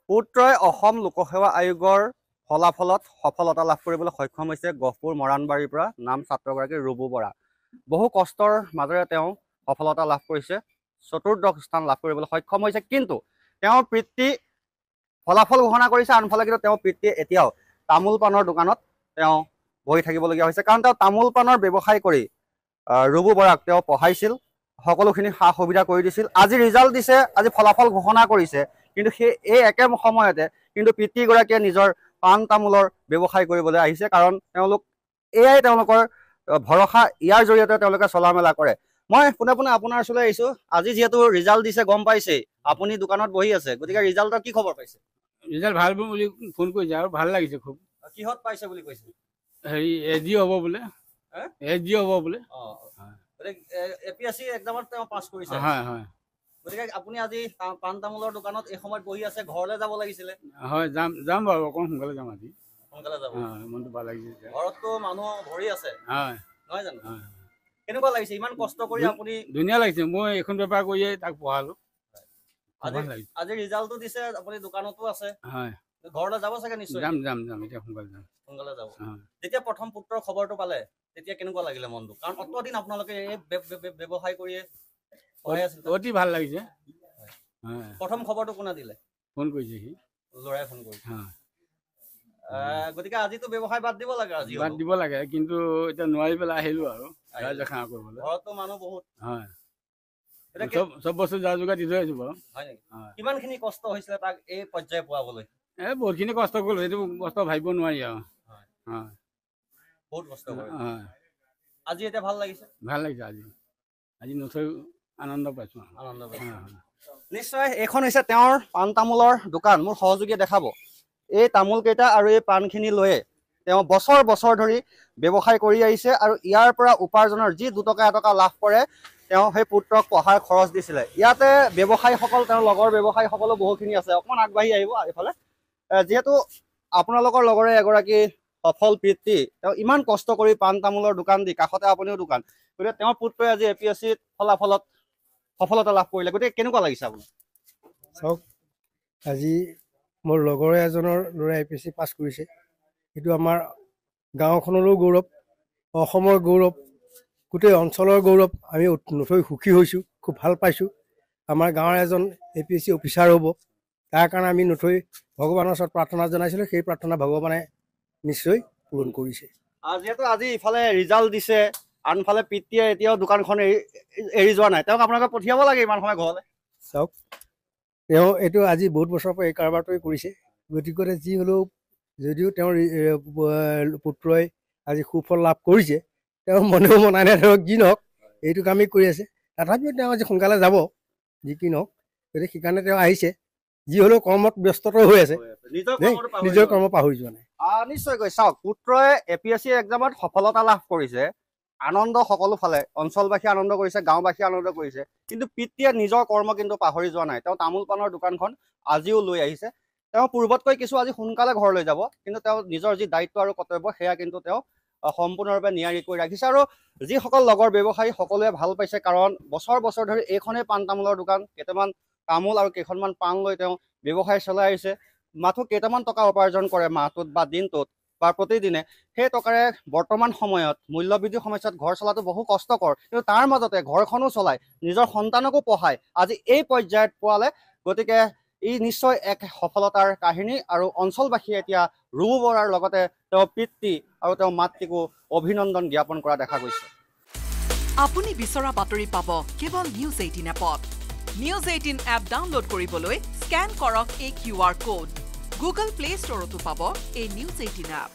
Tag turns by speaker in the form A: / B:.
A: পুত্ৰই অসম লোকসেৱা আয়োগৰ ফলাফলত সফলতা লাভ কৰিবলৈ সক্ষম হৈছে গহপুৰ মৰাণবাৰীৰ পৰা নাম ছাত্ৰগৰাকী ৰুবু বৰা। বহু কষ্টৰ মাজেৰে তেওঁ সফলতা লাভ কৰিছে, চতুৰ্দশ স্থান লাভ কৰিবলৈ সক্ষম হৈছে। কিন্তু তেওঁৰ পিতৃ ফলাফল ঘোষণা কৰিছে, আনফালে কিন্তু তেওঁৰ পিতৃয়ে এতিয়াও তামোল পাণৰ দোকানত তেওঁ বহি থাকিবলগীয়া হৈছে। কাৰণ তেওঁ তামোল পাণৰ ব্যৱসায় কৰি ৰুবু বৰাক তেওঁ পঢ়াইছিল, সকলোখিনি সা সুবিধা কৰি দিছিল। আজি ৰিজাল্ট দিছে, আজি ফলাফল ঘোষণা কৰিছে, কিন্তু এই একে সময়তে কিন্তু পিতৃগৰাকীয়ে নিজৰ পাণ তামোলৰ ব্যৱসায় কৰিবলৈ আহিছে। কাৰণ এয়াই তেওঁলোকৰ ভৰসা, ইয়াৰ জৰিয়তে তেওঁলোকে চলা মেলা কৰে। মই পোনে পোনে আপোনাৰ ওচৰলৈ আহিছোঁ। আজি যিহেতু ৰিজাল্ট দিছে, গম পাইছেই, আপুনি দোকানত বহি আছে, গতিকে ৰিজাল্টৰ কি খবৰ পাইছে?
B: ৰিজাল্ট ভাল বুলি ফোন কৰিছে আৰু ভাল লাগিছে খুব।
A: কিহত পাইছে বুলি কৈছে?
B: হেৰি এজি হ'ব বোলে, এজি হ'ব বোলে।
A: APSC এক্সামত তেওঁ পাছ কৰিছে।
B: হয় হয়।
A: গতিকে আপুনি আজি পাণ তামোলৰ দোকানত এই সময়ত বহি আছে, ঘৰলৈ যাব লাগিছিলে।
B: হয়, যাম বাৰু, অকণ সোনকালে যাম আজি।
A: সোনকালে যাব,
B: মনটো ভাল লাগিছে।
A: ঘৰততো মানুহ ভৰি আছে,
B: হয়
A: নহয় জানো? কেনেকুৱা লাগিছে ইমান কষ্ট কৰি আপুনি?
B: ধুনীয়া লাগিছে, মই এইখন বেপাৰ কৰিয়ে তাক পঢ়ালো।
A: আজি ৰিজাল্টটো দিছে, আপুনি দোকানতো আছে।
B: হয়,
A: ঘৰলৈ যাব চাগে নিশ্চয়?
B: যাম এতিয়া সোনকালে যাম।
A: সোনকালে যাব। যেতিয়া প্ৰথম পুত্ৰৰ খবৰটো পালে তেতিয়া কেনেকুৱা লাগিলে মনটো? কাৰণ অতদিন আপোনালোকে এই ব্যৱসায় কৰিয়ে
B: অতি ভাল লাগিছে।
A: প্ৰথম খবৰটো কোনে দিলে?
B: ফোন কৰিছে সি,
A: ল'ৰাই ফোন কৰিছে। গতিকে আজিতো ব্যৱসায় বাদ দিব লাগে। আজি
B: বাদ দিব লাগে, কিন্তু এতিয়া নোৱাৰি পেলাই আহিলো আৰু দেখা কৰিবলৈ।
A: ঘৰততো মানুহ বহুত।
B: হয়, চব বস্তু যা যোগাৰ দি থৈ আহিছো বাৰু।
A: হয় নেকি? কিমানখিনি কষ্ট হৈছিলে তাক এই পৰ্যায় পোৱাবলৈ?
B: বহুতখিনি কষ্ট কৰিলো, সেইটো কষ্ট ভাবিব নোৱাৰি আৰু।
A: বহুত কষ্ট কৰে। আজি এতিয়া ভাল লাগিছে?
B: ভাল লাগিছে আজি নথৈ আনন্দ পাইছো।
A: আনন্দ পাইছো। নিশ্চয় এইখন হৈছে তেওঁৰ পাণ তামোলৰ দোকান। মোৰ সহযোগীয়ে দেখাব। এই তামোল কেইটা আৰু এই পাণখিনি লৈয়ে তেওঁ বছৰ বছৰ ধৰি ব্যৱসায় কৰি আহিছে, আৰু ইয়াৰ পৰা উপাৰ্জনৰ যি দুটকা এটকা লাভ কৰে তেওঁ সেই পুত্ৰক পঢ়াৰ খৰচ দিছিলে। ইয়াতে ব্যৱসায়ীসকল, তেওঁৰ লগৰ ব্যৱসায়ীসকলো বহুখিনি আছে। অকণমান আগবাঢ়ি আহিব এইফালে। যিহেতু আপোনালোকৰ লগৰে এগৰাকী সফল পিতৃ, তেওঁ ইমান কষ্ট কৰি পাণ তামোলৰ দোকান দি, কাষতে আপুনিও দোকান, গতিকে তেওঁৰ পুত্ৰই আজি APSCত ফলাফলত সফলতা লাভ কৰিলে। গতিকে কেনেকুৱা লাগিছে আপোনাৰ?
C: চাওক, আজি মোৰ লগৰে এজনৰ ল'ৰাই APSC পাছ কৰিছে। এইটো আমাৰ গাঁওখনলৈও গৌৰৱ, অসমৰ গৌৰৱ, গোটেই অঞ্চলৰ গৌৰৱ। আমি নথৈ সুখী হৈছোঁ, খুব ভাল পাইছোঁ। আমাৰ গাঁৱৰ এজন APSC অফিচাৰ হ'ব, তাৰ কাৰণে আমি নথৈ ভগৱানৰ ওচৰত প্ৰাৰ্থনা জনাইছিলোঁ। সেই প্ৰাৰ্থনা ভগৱানে নিশ্চয় পূৰণ কৰিছে।
A: যিহেতু আজি ইফালে ৰিজাল্ট দিছে, আনফালে পিতৃয়ে এতিয়াও দোকানখন এৰি যোৱা নাই, তেওঁক আপোনালোকে পঠিয়াব লাগে ইমান সময় ঘৰলৈ।
C: চাওক, তেওঁ এইটো আজি বহুত বছৰৰ পৰা এই কাৰবাৰটোৱে কৰিছে। গতিকে যি হ'লেও, যদিও তেওঁৰ পুত্ৰই আজি সুফল লাভ কৰিছে, তেওঁ মনেও মনাই নাই, ধৰক যি নহওক এইটো কামেই কৰি আছে। তথাপিও তেওঁ আজি সোনকালে যাব, যি কি নহওক। গতিকে সেইকাৰণে তেওঁ আহিছে। যি হ'লেও কৰ্মত ব্যস্ততা হৈ আছে, নিজৰ কৰ্ম পাহৰি যোৱা নাই।
A: নিশ্চয়কৈ চাওক, পুত্ৰই APSC এক্সামত সফলতা লাভ কৰিছে, আনন্দ সকলো ফালে, অঞ্চলবাসী আনন্দ কৰিছে, গাঁওবাসী আনন্দ কৰিছে। কিন্তু পিতৃয়ে নিজৰ কৰ্ম কিন্তু পাহৰি যোৱা নাই। তেওঁ তামোল পাণৰ দোকানখন আজিও লৈ আহিছে। তেওঁ পূৰ্বতকৈ কিছু আজি সোনকালে ঘৰলৈ যাব, কিন্তু তেওঁ নিজৰ যি দায়িত্ব আৰু কৰ্তব্য সেয়া কিন্তু তেওঁ সম্পূৰ্ণৰূপে নিয়াৰি কৰি ৰাখিছে। আৰু যিসকল লগৰ ব্যৱসায়ী সকলোৱে ভাল পাইছে, কাৰণ বছৰ বছৰ ধৰি এইখনেই পাণ তামোলৰ দোকান, কেইটামান তামোল আৰু কেইখনমান পাণ লৈ তেওঁ ব্যৱসায় চলাই আহিছে। মাথো কেইটামান টকা উপাৰ্জন কৰে মাহটোত বা দিনটোত বা প্ৰতিদিনে। সেই টকাৰে বৰ্তমান সময়ত মূল্যবৃদ্ধিৰ সমস্যাত ঘৰ চলাটো বহু কষ্টকৰ, কিন্তু তাৰ মাজতে ঘৰখনো চলায়, নিজৰ সন্তানকো পঢ়ায়, আজি এই পৰ্যায়ত পোৱালে। গতিকে ই নিশ্চয় এক সফলতাৰ কাহিনী, আৰু অঞ্চলবাসীয়ে এতিয়া ৰুবু বৰাৰ লগতে তেওঁৰ পিতৃ আৰু তেওঁৰ মাতৃকো অভিনন্দন জ্ঞাপন কৰা দেখা গৈছে।
D: আপুনি বিচৰা বাতৰি পাব কেৱল নিউজ 18 এপত। নিউজ 18 এপ ডাউনলোড কৰিবলৈ স্কেন কৰক এই QR কোড। গুগল প্লে ষ্টৰতো পাব এই নিউজ 18 এপ।